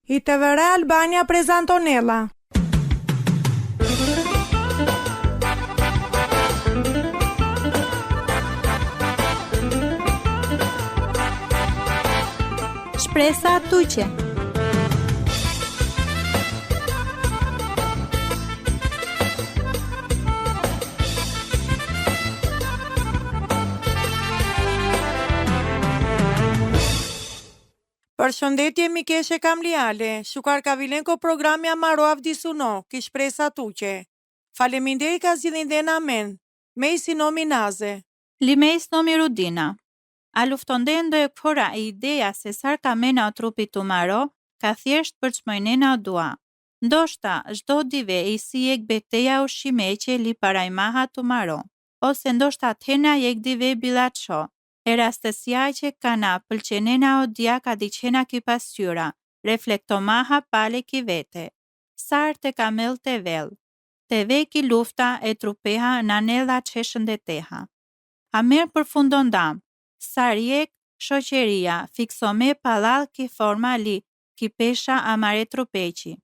I TVR Albania prezantonella. Shpresa tuqe. Përshëndetje Mikeshe Kamliale, Shukar Kavilenko programi Amaro Avdisuno, ki shpresa tuqe. Faleminderit ka zgjidhin amen. Mejsi nomi naze. Limejs nomi Rudina. A luftondendo e këfora e ideja se sar ka mena o trupit të maro, ka thjesht për çmojnena o dua. Ndoshta, çdo dive i si jek beteja u shimeqe li paraj maha të maro, ose ndoshta tena jek dive bilaço. E rastësia që kana pëlqenena o dia ka diqena ki pasyura, reflekto maha pale ki vete. Sar te kamel te vel, te veki lufta e trupeha në anella që shëndeteha. A merë përfundon dam, sar jek shoqeria, fiksome palal ki forma li, ki pesha amare trupeqi.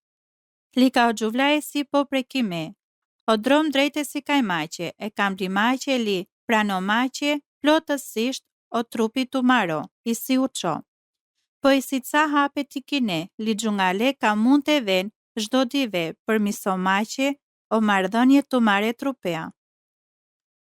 Li ka o gjuvla e si po prekime, o drom drejte si kaj maqe, e kam li maqe li, prano maqe, plotësisht, o trupi të maro, i si uqo. Po i si ca hape t'i kine, li gjungale ka mund të ven, zdo dive, për miso maqe, o mardhënje të mare trupea.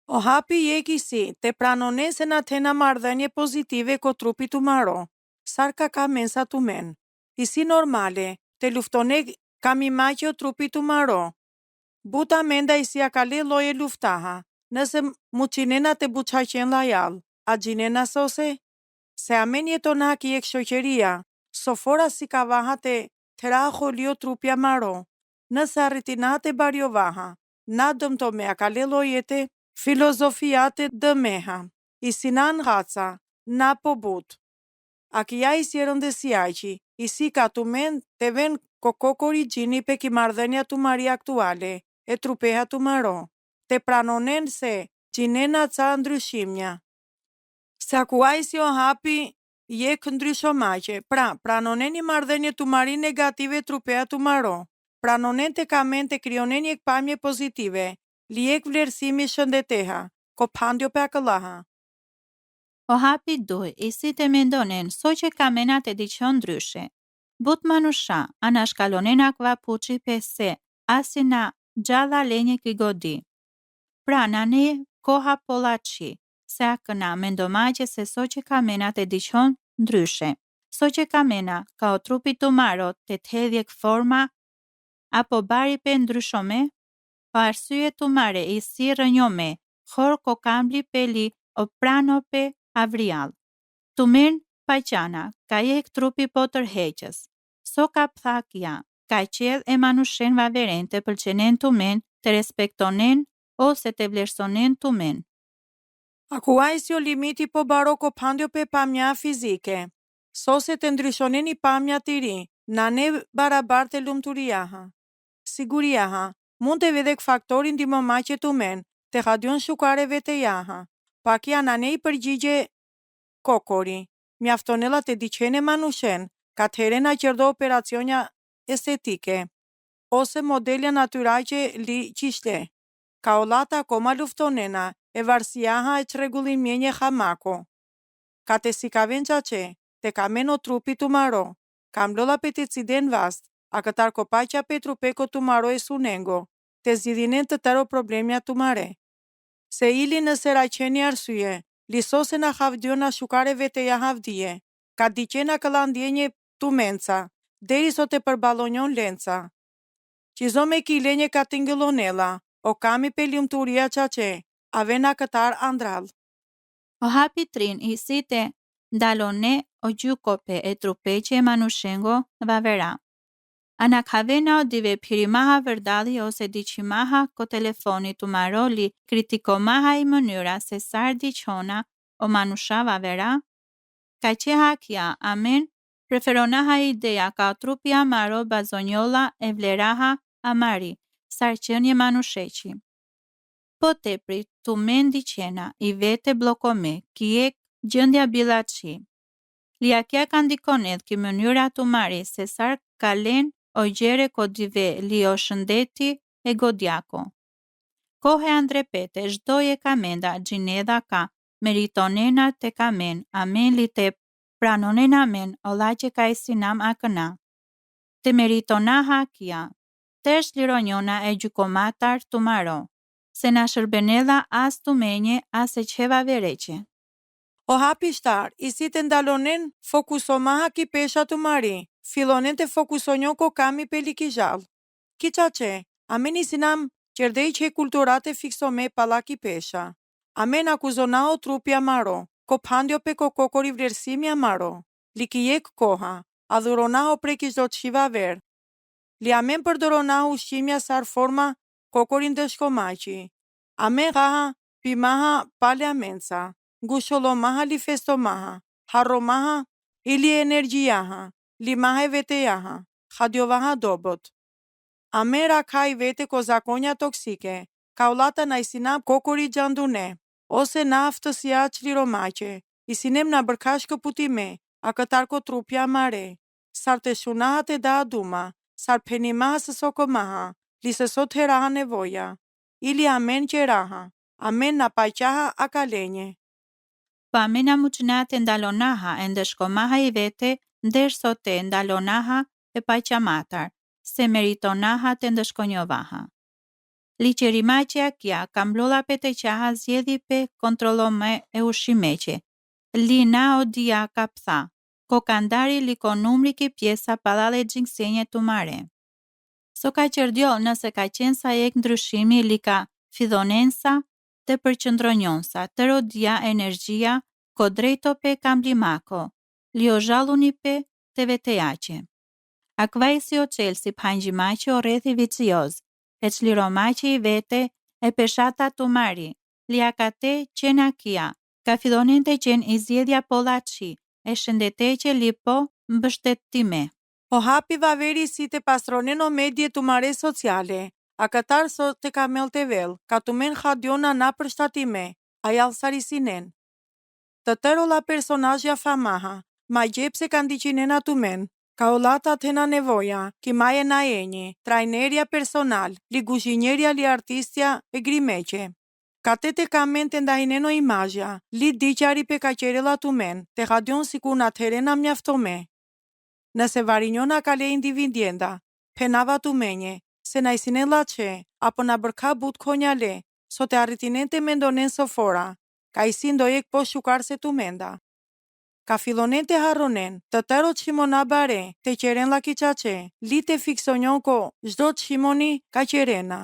O hapi jeki si, te pranone se na tena mardhënje pozitive ko trupi të maro. Sar ka mensa të men. I si normale, te luftone kam i maqe o trupi të maro. Buta menda i si akale loje luftaha, nëse muqinena te buqaqen lajal. A gjinena sose? Se amen jeton haki e shoqeria, sofora si ka vaha te traho lio trupja maro. Nëse arritinate barjo vaha, na dëmto me akalelo jete, filozofiate dëmeha, i sinan haca, na po but. A kja i si rëndësiaqi, i si ka të men të ven kokokori gjini pe ki mardhenja të mari aktuale, e trupeha të maro, te pranonen se gjinena ca ndryshimja. Se akuaj si o hapi je këndrysho maqe, pranonen i mardhenje të mari negative trupea të maro, pranonen të kamen të kryonen jek pamje pozitive, li jek vlerësimi shëndeteha, ko pandjo pe akëllaha. O hapi duj, i si të mendonen, so që kamenat e diqon ndryshe. But manusha, ana shkalonen akva puqi pese, asina gjalla lenje kigodi. Pra, nane koha polaci, se a këna mendomaqe se so që kamenat e diqon ndryshe. So që kamena ka o trupi të maro të hedhjek forma, apo bari pe ndryshome, o arsye të mare i si rënjome, khor ko kambli peli o prano pe avrial. Të men paqana, ka jek trupi po tërheqës. So ka pthakja, ka qedh e manushen vaveren të pëlqenen të men, të respektonen ose të vlerësonen të men. Akuaj si o limiti po baro ko pandjo pe pamja fizike. So se të ndryshonen i pamja të ri, na ne barabar të lumturiaha. Siguriaha, mund të vedek faktorin di më maqe të men, të hadion shukareve të jaha. Pak janë ne i përgjigje kokori. Mjaftonella të diqene manushen, ka të herena qërdo operacionja estetike, ose modelja natyraqe li qishte. Ka olata koma luftonena, e varsiaha e qregullim mjenje hamako. Ka te si ka ven qaqe, te ka meno trupi të maro, ka mlola pe të ciden vast, a këtar kopaqa pe trupeko të maro e sunengo, te zidhinen të tëro problemja të mare. Se ili nëse raqeni arsye, lisose na havdiona shukareve të ja havdije, ka diqena këlandjenje të menca, deri so te përbalonjon lenca. Qizo me ki lenje ka tingëllonela, o kami pe ljumturia qaqe, avena këtar andral. O hapi trin i si te ndalone o gjukope e trupeqe e manushengo vavera. Anak havena o dive pirimaha vërdali ose diqimaha ko telefoni të maroli kritikomaha i mënyra se sar diqona o manusha vavera. Ka që hakja, amen, preferonaha ideja ka trupi amaro bazonjola e vleraha amari, sar qënje manusheqi. Po tepri, tu mendi qena, i vete blokome, kijek gjëndja bilaci. Liakja ka ndikon edhe ki mënyra të mari se sar kalen o gjere kodive li o shëndeti e godjako. Kohe andrepete, zhdoje kamenda, gjinedha ka, meritonena te kamen, amen li te pranonen amen, ola që ka sinam akëna. Te meritona hakia, tesh lironjona e gjukomatar të maro, se na shërbenella as të menje as e qeva vereqe. O hapi shtar, i si të ndalonen fokusomaha ki pesha të mari, filonen të fokusonjo ko kami peliki gjallë. Ki qace, amen i sinam qerdej që e kulturate fiksome pala ki pesha. Amen akuzonao trupi amaro, ko pandjo pe ko kokori vlerësimi amaro. Li ki jek koha, adhuronao preki zdo të shiva ver. Li amen përdoronao ushqimja sar forma kokorin dëshkomaci. Amen gaha pimaha pale amensa. Ngusholomaha li festomaha, harromaha ili energjiaha, limaha e vetejaha, hadjovaha dobot. Amera ka i vete ko zakonja toksike, kaulata na isinam kokori gjandune, ose na aftësia qliromace, isinem na bërkash këputime, a këtar ko trupja mare, sar të shunahat e da aduma, sar penimaha së sokomaha, li së sot heraha nevoja, ili amen që raha, amen na pajqaha a kalenje. Pa amena muqnate ndalonaha e ndëshkomaha i vete, ndërsote ndalonaha e paqamatar, se meritonaha të ndëshkonjovaha. Liqerimacja kja, kamblola pe të qaha zjedhi pe kontrolome e ushimeqe. Li na o dia kaptha, ko kandari li ko numri ki pjesa padale gjingsenje të mare. So ka qërdjo nëse ka qenë sa ek ndryshimi li ka fidonensa, të përqëndronjonsa, të rodia energjia, ko drejto pe kamblimako, li o zhaluni pe të vetejace. Akvaj si o qelsi panjimace o rethi vicioz, e qliromace i vete e peshata të mari, li akate qena kia, ka fidonente qen i zjedhja polaci, e shëndetece li po mbështetime. O hapi vaveri si të pastronen o medje të mare sociale, a këtar sot të kamel të vel, ka të men khadjona na përshtatime, a jalsarisinen. Të tëro la personazja famaha, ma gjepse kanë diqinena të men, ka olata të na nevoja, ki maje na enje, trajnerja personal, li guzhinjerja li artistja e grimeqe. Ka të kamen të ndajneno imazja, li diqari pe ka qerela të men, të khadjon si ku na të herena mjaftome. Nëse varinjona ka le individienda, penava të menje, se na isinen lache, apo na bërka but konja le, sot e arritinen të mendonen sofora, ka isin dojek po shukar se të menda. Ka filonen të harronen, të tëro qimona bare, të qeren la kiqace, li të fiksonjon ko, zdo qimoni ka qerena.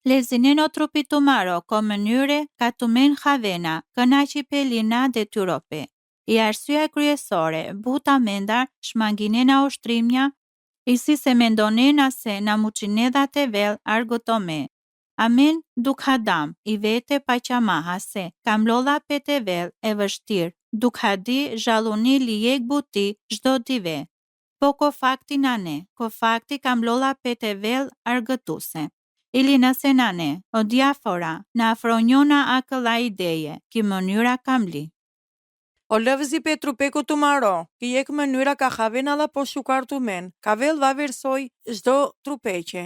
Lezinen o trupit të maro, ko mënyre ka të men havena, këna që pelina dhe tyrope. I arsyeja kryesore, buta mendar, shmanginena ushtrimja, i si se mendonena se na muqinedha të vel argotome. Amen duk hadam, i vete paqamaha se, kam lolla pe të vel e vështir, duk hadi zhaluni li jek buti zdo dive. Po ko fakti nane, ko fakti kam lolla pe të vel argëtuse. Ili nëse nane, o diafora, na afronjona akëlla ideje, ki mënyra kam li. O lëvzi pe trupeku të maro, ki jek mënyra ka havena la po shukar të men, ka vel vaversoj zdo trupeqe.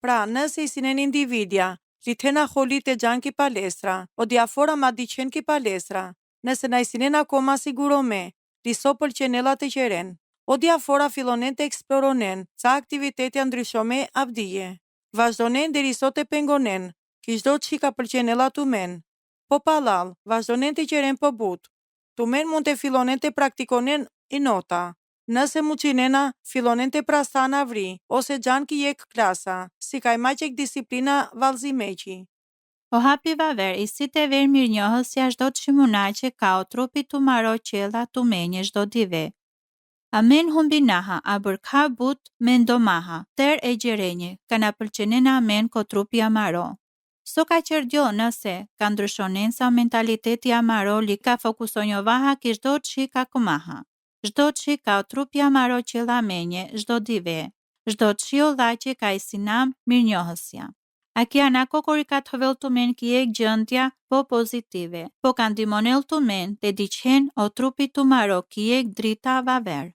Pra, nëse i sinen individja, li tena holit e gjan ki palestra, o diafora ma diqen ki palestra, nëse na i sinen akoma sigurome, li so pëlqenela të qeren, o diafora filonen të eksploronen, ca aktivitetja ndryshome avdije. Vazhdonen deri sot e pengonen, ki zdo që ka pëlqenela të men. Po palal, vazhdonen të qeren po but. Të men mund të filonen të praktikonen i nota. Nëse muqinena, filonen të prastana vri, ose gjan ki jek klasa, si ka i maqek disiplina valzimeqi. O hapi vaver, i si të ver mirë njohës si ashdo të shimunaqe ka o trupi të maro qela të menje shdo dive. Amen humbinaha, a bërka but me ndomaha, ter e gjerenje, ka na pëlqenena amen ko trupi amaro. So ka qërdjo nëse, ka ndryshonen sa mentaliteti amaro li ka fokusonjovaha ki shdo që ka kumaha. Shdo që ka o trupi amaro qela menje, shdo dive. Shdo që o dhache ka i sinam mirë njohësja. A kja na kokori ka të vel të men ki e gjëndja po pozitive, po ka ndimonel të men të diqen o trupi të maro ki e drita vaver.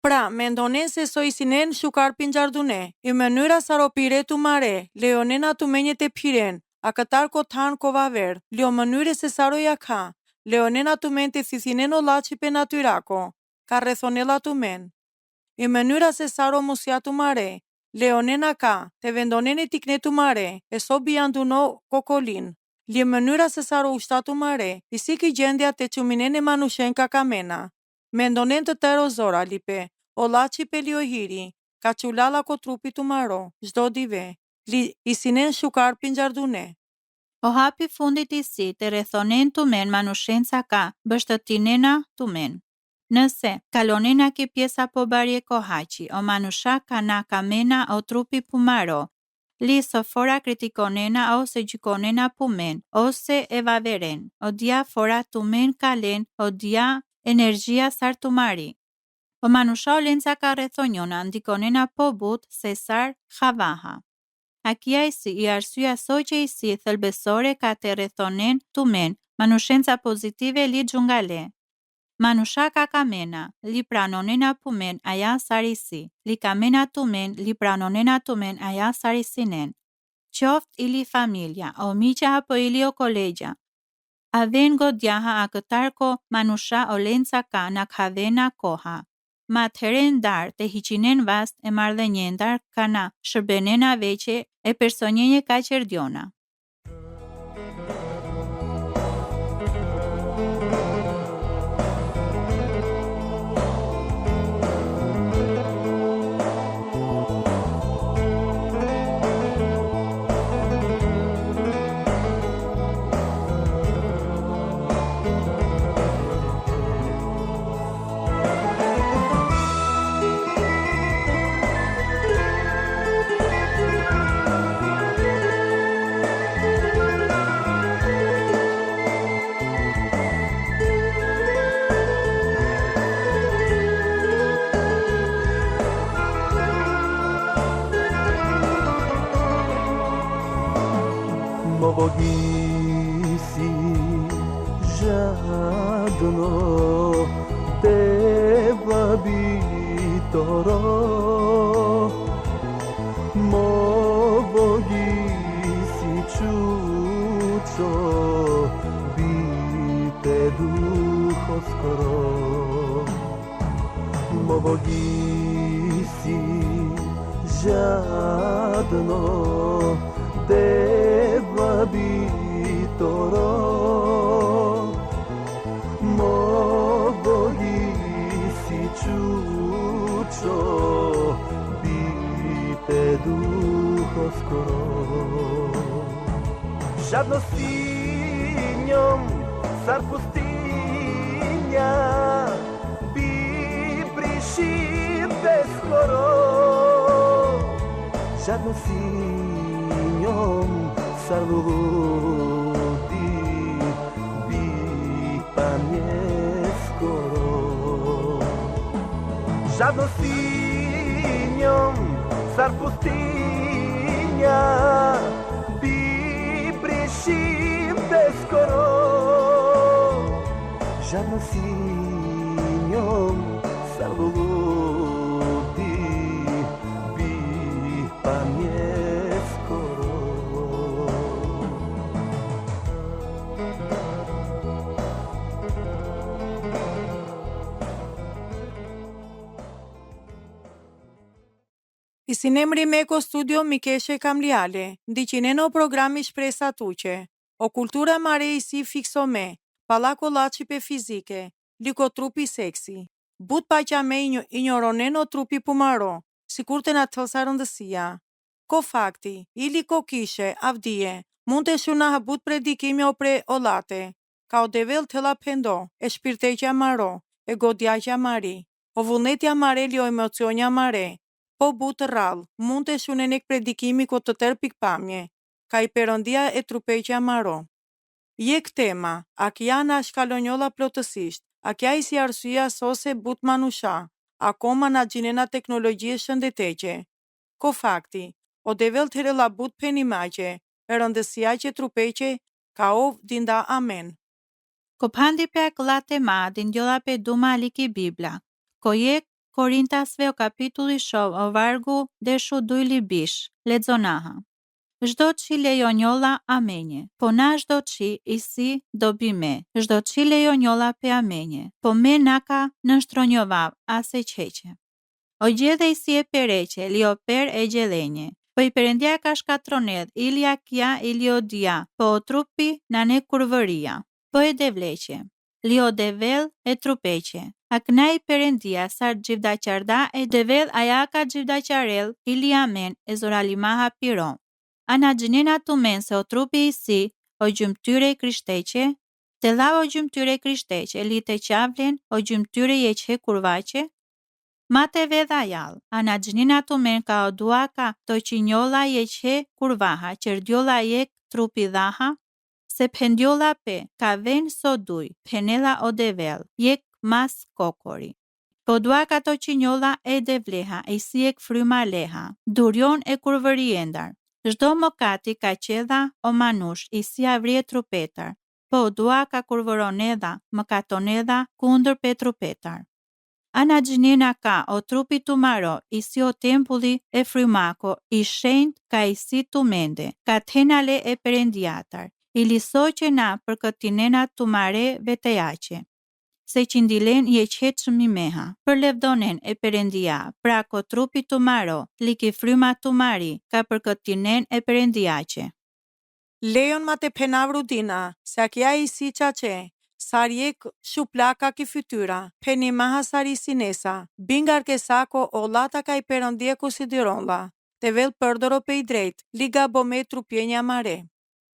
Pra, mendonen se so isinen shukarpin gjardune, i mënyra saropire tu mare, leonen atu menjet e piren, a këtar kotan kovaver, leo mënyre se saroja ka, leonen atu men të thithinen o laci pe natyrako, ka rethonela tu men. I mënyra se saro musja tu mare, leonen a ka, te vendonen e tikne tu mare, e so bianduno kokolin. Li mënyra se saro ushtatu mare, i si ki gjendja te quminen e manushen ka kamena. Mendonen të tero zora lipe, o laci pe liohiri, ka qulala ko trupi tu maro, zdo dive, li isinen shukarpin gjardune. O hapi fundit i si të rrethonen tumen manushenca ka bështëtinena tumen. Nëse kalonena ke pjesa po barje kohaqi, o manusha ka na kamena o trupi pumaro, li sofora kritikonena ose gjykonena pumen, ose evaveren, o dia fora tumen kalen, o dia energjia sartumari. O manusha o lenca ka rrethonjona, ndikonena po but se sar khavaha. Akia i si i arsyeja soqe i si thëlbesore ka të rrethonen tumen, manushenca pozitive li gjungale. Manusha ka kamena, li pranonena pumen aja sarisi, li kamena tumen, li pranonena tumen aja sarisinen. Qoft ili familja, o miqa apo ili o kolegja. A ven godjaha a këtarko manusha o lenca ka na khavena koha. Ma të heren dar të hiqinen vast e mardhenjen dar kana shërbenena veqe e personjenje ka qerdjona. Bogisi žadno teba bitoro mo bogisi čučo bite duho skoro mo bogisi žadno teba bitoro mo bogisi čučo bite duho skoro žadno si njom sar pustinja bi prišite skoro žadno si njom sar ludi bi pa nje skoro žadno si njom sar pustinja bi prišite skoro žadno si njom sar ludi bi pa nje skoro I sinemri Meko Studio Mikeshe Kamliale, ndiqineno programi Shpresa Tuqe, o kultura mare i si fikso me, palako laci pe fizike, liko trupi seksi, but paqa me ignoroneno trupi pumaro, si kur të na tëlsa rëndësia. Ko fakti, ili ko kishe, avdije, mund të shuna habut predikimi o pre olate, ka o devel të la pendo, e shpirteqja maro, e godjaqja mari, o vullnetja mare li o emocionja mare, po butë rral, mund të shunen e predikimi ko të tërë pikpamje, ka i perëndia e trupeqja maro. Je këtema, a kja na shkalonjolla plotësisht, a kja i si arsyeja sose but manusha, akoma na gjinena teknologjie shëndeteqe. Ko fakti, o devel të rela but penimaqe, e rëndësia që trupeqe, ka ov dinda amen. Ko pandi pe aklate ma, din gjolla pe duma liki Bibla. Ko je Korintasve o kapitulli shov o vargu deshu dujli bish, lexonaha. Çdo çi lejo njolla amenje, po na çdo çi i si dobi me, çdo çi lejo njolla pe amenje, po me naka në shtronjovav ase qeqe. O gjedhe i si e pereqe, li o per e gjedhenje, po i perendja ka shkatronedh, ilja kja, ilio dia, po o trupi na ne kurvëria, po e devleqe, li o devel e trupeqe. Akna i perendia sar gjivdaqarda e devel ajaka gjivdaqarel, ili amen e zoralimaha piron. Ana gjinena tu men se o trupi i si, o gjymtyre krishteqe, te la o gjymtyre krishteqe, li te qavlen, o gjymtyre jeqe kurvaqe, mate vedha jall, ana gjinena tu men ka o duaka, to qinjolla jeqe kurvaha, qerdjolla jek trupi dhaha, se pendjolla pe, ka ven so duj, penela o devel, jek mas kokori. Po duaka to qinjolla e devleha, e si ek fryma leha, durjon e kurvëriendar. Çdo mëkati ka qedha o manush, i si avrie trupetar, po dua ka kurvëronedha, mëkatonedha kundër pe trupetar. Ana gjinena ka o trupi tu maro, i si o tempulli e frymako, i shenjt ka i si tu mende, ka tenale e perendiatar, i lisoqe na për këtinena tu mare vetejaqe. Se qindilen je qetë meha, për levdonen e perendia, pra ko trupi tu maro, liki fryma tu mari, ka për këtinen e perendiaqe. Lejon ma te penavru dina, se akja i si qace, sarjek shuplaka ki fytyra, peni maha sari sinesa, bingar ke sako o lata ka i perëndie kusidironla, te vel përdoro pe i drejt, liga bome trupjenja mare.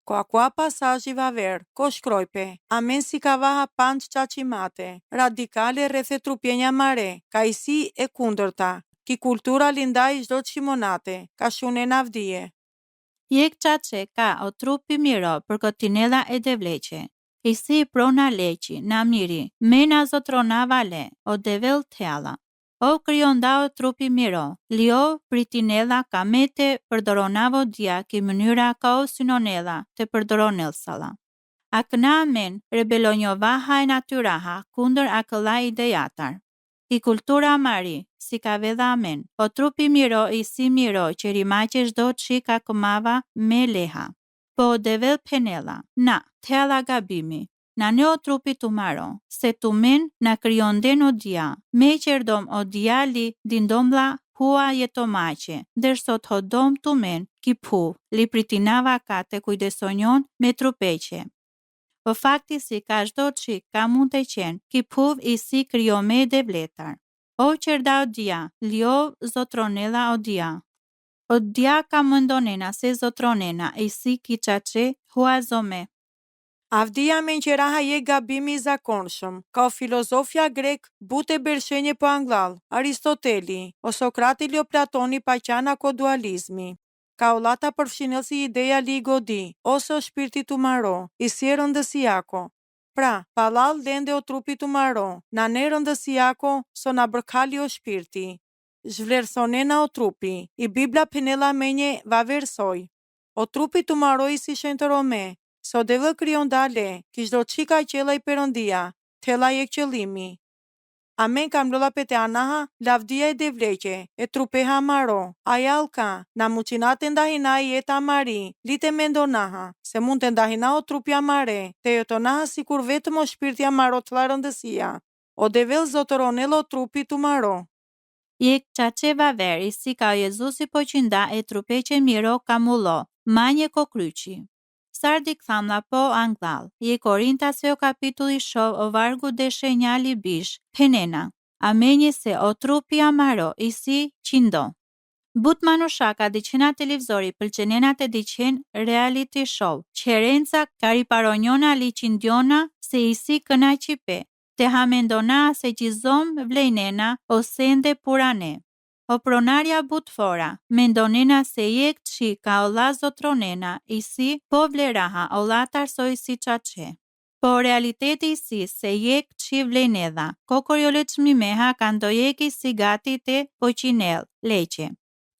Ko akua pasazhi va ver, ko shkrojpe, amen si ka vaha panç qaqimate, radikale rrethe trupjenja mare, ka i si e kundërta, ki kultura lindaj çdo qimonate, ka shune navdije. Jek qace ka o trupi miro për këtinela e devleqe, i si prona leqi, na miri, mena zotrona vale, o devel teala. O krionda o trupi miro, lio pritinela ka mete përdoronavo dia ki mënyra ka o synonela te përdoronelsala. Akna amen rebelonjovaha e natyraha kundër akëlla idejatar. I kultura mari, si ka vedha amen, o trupi miro i si miro që rimaqe çdo qi ka këmava me leha. Po devel penela, na, teala gabimi, na ne o trupi tu maro, se tu men na kryon den o dia, me qerdom o dia li dindomla hua jetomaqe, dërsot hodom tu men ki pu, li pritinava ka te kujdesonjon me trupeqe. Po fakti si ka çdo qik ka mund të qenë, ki puv i si kryo me devletar. O qerda o dia, lio zotronela o dia. O dia ka mëndonena se zotronena i si ki qace hua zome. Avdia menqeraha je gabimi i zakonshëm, ka o filozofia grek bute bershenje po anglall, Aristoteli, o Sokrati li o Platoni pa qana ko dualizmi. Ka o lata përfshinësi ideja li i godi, ose o shpirti tu maro, i si e rëndësijako. Pra, palal lende o trupi tu maro, na ne rëndësijako, so na bërkali o shpirti. Zhvlerësonena o trupi, i Bibla penela menje va versoj. O trupi tu maro i si shenjtërome, so devë kryon dale, kishdo qika qela i perëndia, tela je qëllimi. Amen kam lolla pete anaha, lavdia e devleqe, e trupeha maro, ajalka, na muqinate ndahina i eta mari, lite mendonaha, se mund të ndahina o trupja mare, te jotonaha si kur vetëm o shpirtja maro të larëndësia, o devel zotëronelo trupi tu maro. Jek qaqeva veri si ka Jezusi po qinda e trupeqe miro ka mullo, manje ko kryqi. Sardik thamla po anglal, je Korintasve o kapitulli shov o vargu de shenjali bish, penena, amenje se o trupi amaro i si qindo. But manushaka diqena televizori pëlqenenat e diqen reality show, qerenca kariparonjona li qindjona se i si këna qipe, te hamendona se qizom vlejnena o sende purane. O pronarja butfora, mendonena se jek qi ka ola zotronena, i si po vleraha ola tarsoj si qace. Po realiteti si se jek qi vlejnedha, kokorjoleqmi meha ka ndojeki si gati te poqinel, leqe.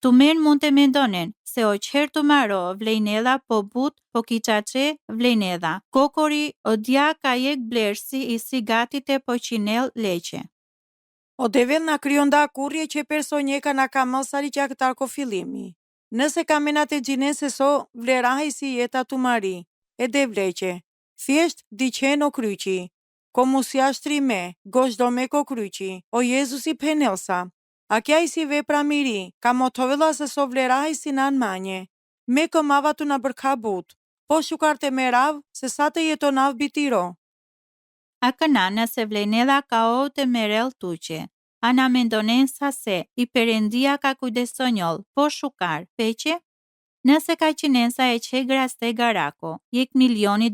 Tu men mund të mendonen se o qertu maro vlejnedha po but po ki qace vlejnedha, kokori o dja ka jek blersi i si gati te poqinel, leqe. O devil na kryon da kurje që personjeka na ka mësari që këtar ko filimi. Nëse ka menat e gjinen se so vlerahi si jeta tu mari, e de vleqe, thjesht diqen o kryqi, ko musja shtrime, goshdo me ko kryqi, o Jezusi penelsa, a kja i si vepra miri, ka motovela se so vlerahi si nan manje, me këmava tu na bërkabut, po shukarte me rav se sa të jetonav bitiro. A këna nëse vlenela ka o të merel tuqe. Ana mendonensa se i Perëndia ka kujdesonjol, po shukar, peqe? Nëse ka qinensa e qegra ste garako, $1 milioni,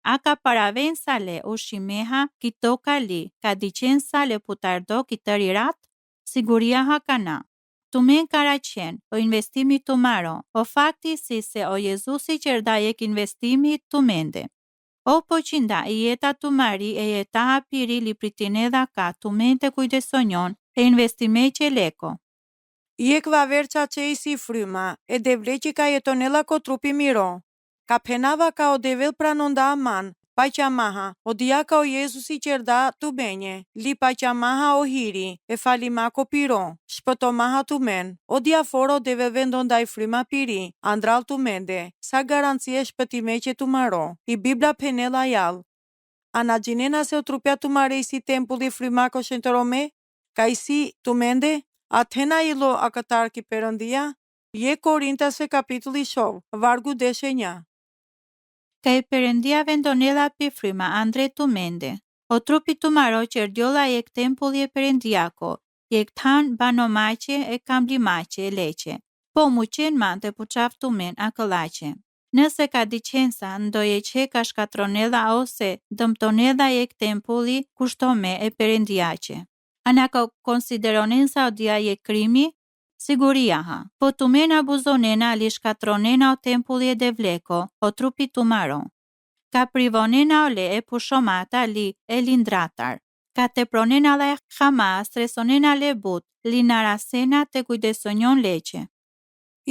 a ka paravensa le ushimeha kito kali, ka dicensa le putardo kitër irat? Siguria hakana. Tumen karaqen, o investimi tumaro, o fakti si se o Jezusi qerdajek investimi tumende. O po qinda i jeta tu mari e jeta hapiri li pritinedha ka tu mente kujdesonjon e investime që leko. Jek vaver qa që i si fryma, e devle që ka jetonela ko trupi miro. Ka penava ka o devel pranonda aman, pa që maha, o dia ka o Jezusi qerda tu benje, li pa që maha o hiri, e falima ko piro, shpëto maha tu men, o dia foro deve vendonda i fryma piri, andral tu mende, sa garancie shpëtime që tu maro, i Bibla penela jall. Ana gjinena se o trupja tu mare i si tempulli fryma ko shëntërome, ka i si tu mende, Athena ilo a këtar ki Perëndia, je Korintase kapitulli shov, vargu deshe 1. Ka i Perëndia vendonela pi fryma andre tu mende. O trupi tu maro qerdjolla jek tempulli e Perëndiako, jek tan banomaqe e kamblimace e leqe. Po mu qen mante pu qaf tu men a këllace. Nëse ka dicensa ndoje që ka shkatronela ose dëmtonela jek tempulli kushtome e Perëndiaqe. Ana ka konsideronensa o dia je krimi? Siguria ha. Po tu men abuzonena li shkatronena o tempulli e devleko, o trupi tu maro. Ka privonena o le e pushomata li e lindratar. Ka te pronena le khama stresonena le but, li narasena te kujdesonjon leqe.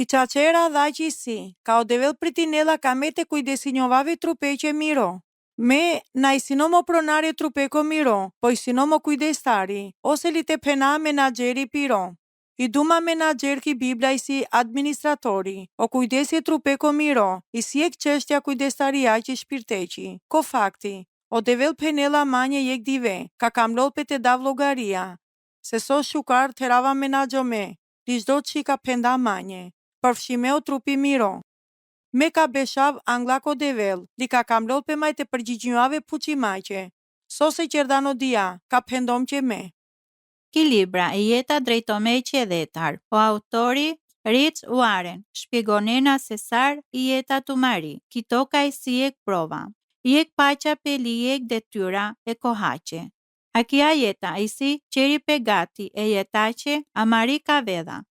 I qaqera dha që si, ka o devel pritinela ka me te kujdesinjovave trupeqe miro. Me na i sinomo pronare trupeko miro, po i sinomo kujdestari, ose li te pena menageri piro. I duma menagjer ki Bibla i si administratori, o kujdesi trupeko miro, i si ek qeshtja kujdestaria që shpirteqi. Ko fakti, o devel penela manje jek dive, ka kamlol pe te dav logaria, se so shukar të rava menagjome, li shdo që ka penda manje, përfshime o trupi miro. Me ka beshav anglako devel, li ka kamlol pe majte përgjigjnjuave puqimaqe. So se qerdano dia, ka pendom që me. Ki libra i jeta drejtome që dhetar, o autori Rich Warren, shpjegonena se sar i jeta tu mari, kito ka i si ek prova. Jek paqa pe li jek detyra e kohaqe. A kia jeta i si qeri pe gati e jetace a mari ka veda.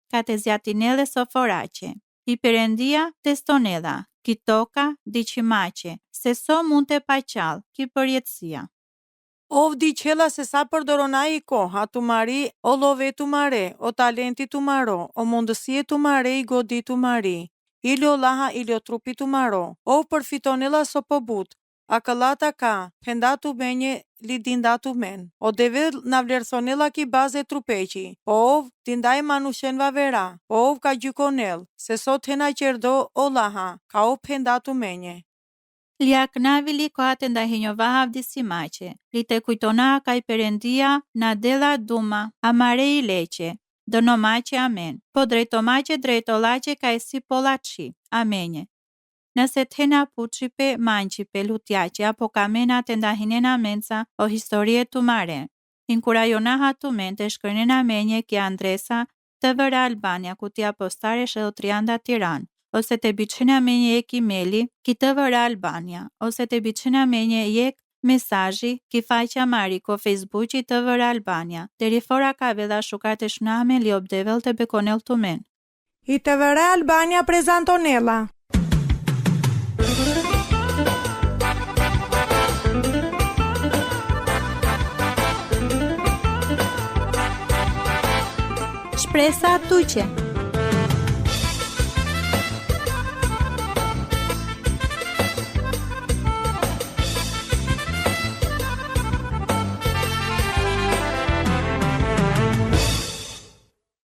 Ka te zjatinele soforace. I Perëndia testonedha, kitoka diqimace, se so mund të paqal, ki përjetësia. Ovdi qela se sa përdorona i koha tu mari, o love tu mare, o talenti tu maro, o mundësie tu mare i godi tu mari, ilio laha ilio trupi tu maro, o përfitonela so pobut, a këllata ka, pendatu benje li dindatu men, o deve na vlerësonela ki baze trupeqi, po ov dindaj manushenva vera, po ov ka gjykonel, se sot hena qerdo o laha, ka ov pendatu menje. Li aknavili koate ndahinjovaha vdisimace, li te kujtona ka i Perëndia na dela duma, amare i leqe, dënomace amen, po drejtomace drejtolace ka i si polaci, amenje. Nëse tena puqipe manqipe lutjace apo kamena të ndahinena mensa o historie tu mare. Inkurajonaha tu men të shkërnena menje ki Andresa të vëra Albania kutia postare shëdhotrianda Tiran, ose të biqina menje e ki meli ki të vëra Albania, ose të biqina menje jek mesazhi ki faqja Mariko Facebooki të vëra Albania, deri fora ka veda shukar të shname li obdevel të bekonel tu men. I të vëra Albania prezantonela. Shpresa tuqe.